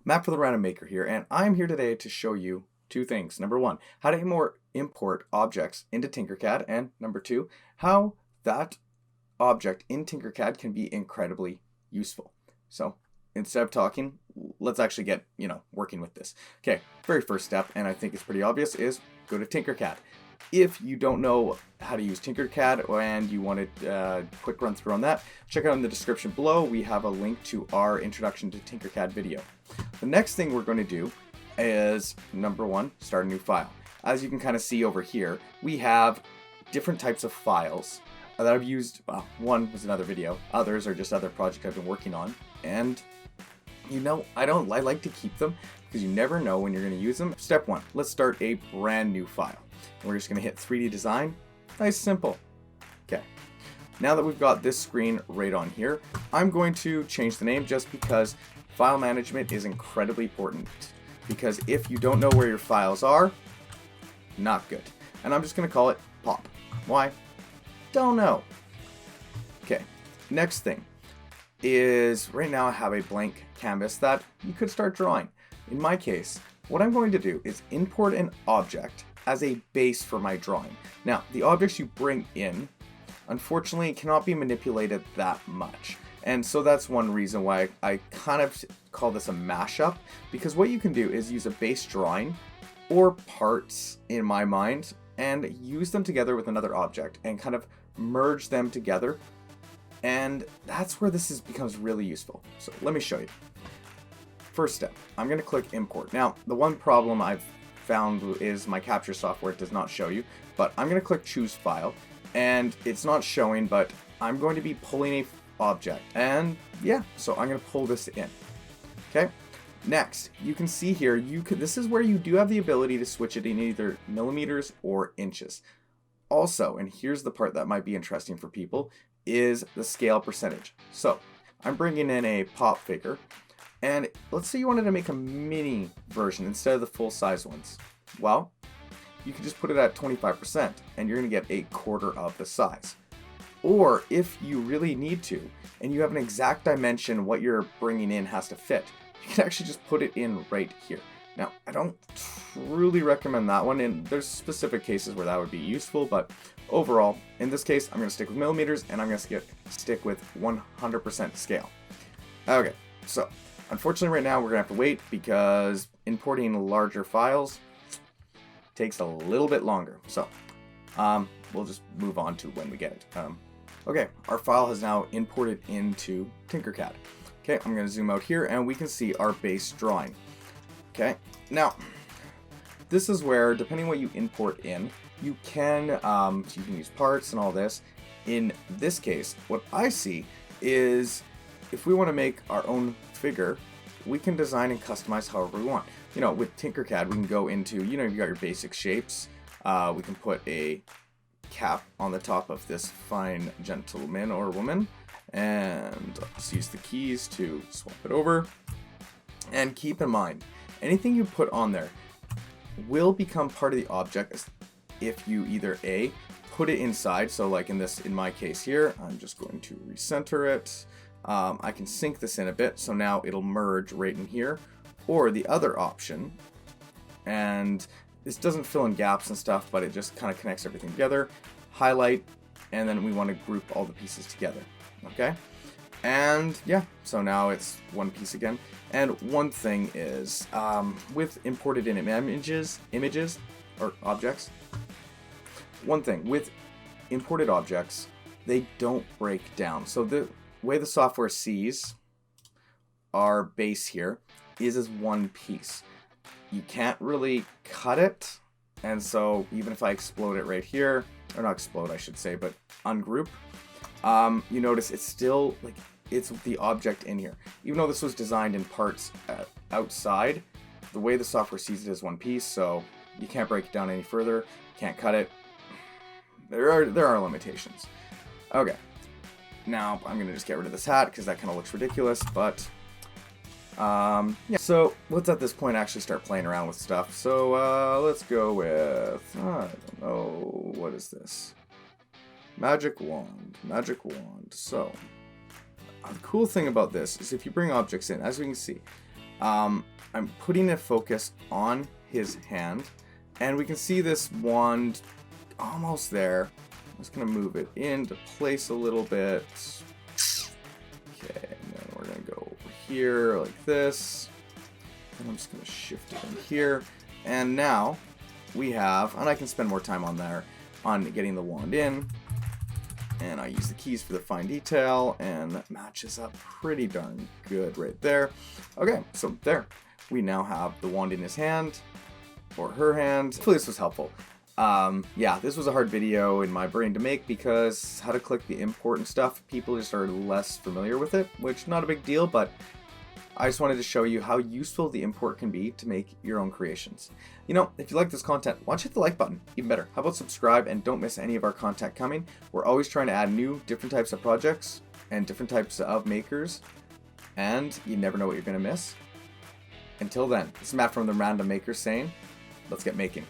Matt for the Random Maker here, and I'm here today to show you two things. Number one, how to import objects into Tinkercad, and number two, how that object in Tinkercad can be incredibly useful. So instead of talking, let's actually get, working with this. Okay, very first step, and I think it's pretty obvious, is go to Tinkercad. If you don't know how to use Tinkercad and you want a quick run through on that, check out in the description below. We have a link to our introduction to Tinkercad video. The next thing we're going to do is, number one, start a new file. As you can kind of see over here, we have different types of files that I've used. Well, one was another video. Others are just other projects I've been working on. And I like to keep them because you never know when you're going to use them. Step one, let's start a brand new file. We're just going to hit 3D design. Nice, simple. Okay. Now that we've got this screen right on here, I'm going to change the name just because file management is incredibly important. Because if you don't know where your files are, not good. And I'm just going to call it pop. Why? Don't know. Okay. Next thing is, right now I have a blank canvas that you could start drawing. In my case, what I'm going to do is import an object as a base for my drawing. Now, the objects you bring in, unfortunately, cannot be manipulated that much. And so that's one reason why I kind of call this a mashup, because what you can do is use a base drawing or parts in my mind and use them together with another object and kind of merge them together. And that's where this becomes really useful. So let me show you. First step, I'm going to click import. Now, the one problem I've found is my capture software does not show you, but I'm going to click choose file, and it's not showing, but I'm going to be pulling a object, and yeah, so I'm going to pull this in. Okay, next you can see here, this is where you do have the ability to switch it in either millimeters or inches. Also, and here's the part that might be interesting for people, is the scale percentage. So I'm bringing in a pop figure, and let's say you wanted to make a mini version instead of the full size ones. Well, you can just put it at 25% and you're going to get a quarter of the size. Or if you really need to and you have an exact dimension what you're bringing in has to fit, you can actually just put it in right here. Now, I don't truly recommend that one, and there's specific cases where that would be useful, but overall, in this case, I'm going to stick with millimeters and I'm going to stick with 100% scale. Okay, so unfortunately right now we're going to have to wait because importing larger files takes a little bit longer. So we'll just move on to when we get it. Okay, our file has now imported into Tinkercad. Okay, I'm going to zoom out here and we can see our base drawing. Okay, now this is where, depending what you import in, you can use parts and all this. In this case, what I see is if we want to make our own figure, we can design and customize however we want. With Tinkercad, we can go into, you got your basic shapes. We can put a cap on the top of this fine gentleman or woman, and just use the keys to swap it over. And keep in mind, anything you put on there will become part of the object if you either A, put it inside. So like in my case here, I'm just going to recenter it. I can sink this in a bit, so now it'll merge right in here. Or the other option, and this doesn't fill in gaps and stuff, but it just kind of connects everything together. Highlight, and then we want to group all the pieces together. Okay? And yeah, so now it's one piece again. And one thing is, with imported in images or objects, one thing with imported objects, they don't break down. So the way the software sees our base here is as one piece. You can't really cut it, and so even if I explode it right here, or not explode I should say, but ungroup, you notice it's still it's the object in here. Even though this was designed in parts outside, the way the software sees it is one piece, so you can't break it down any further, can't cut it. There are limitations. Okay, now I'm gonna just get rid of this hat because that kind of looks ridiculous, but yeah. So let's at this point actually start playing around with stuff. So let's go with, I don't know, what is this? Magic wand. So the cool thing about this is if you bring objects in, as we can see, I'm putting a focus on his hand, and we can see this wand almost there. I'm just going to move it into place a little bit. Okay, and then we're going to go over here like this. And I'm just going to shift it in here. And now we have, and I can spend more time on there, on getting the wand in. And I use the keys for the fine detail, and that matches up pretty darn good right there. Okay, so there. We now have the wand in his hand, or her hand. Hopefully this was helpful. Yeah, this was a hard video in my brain to make because how to click the import and stuff, people just are less familiar with it, which not a big deal, but I just wanted to show you how useful the import can be to make your own creations. You know, if you like this content, why don't you hit the like button? Even better, how about subscribe and don't miss any of our content coming. We're always trying to add new, different types of projects and different types of makers, and you never know what you're going to miss. Until then, this is Matt from the Random Maker saying, let's get making.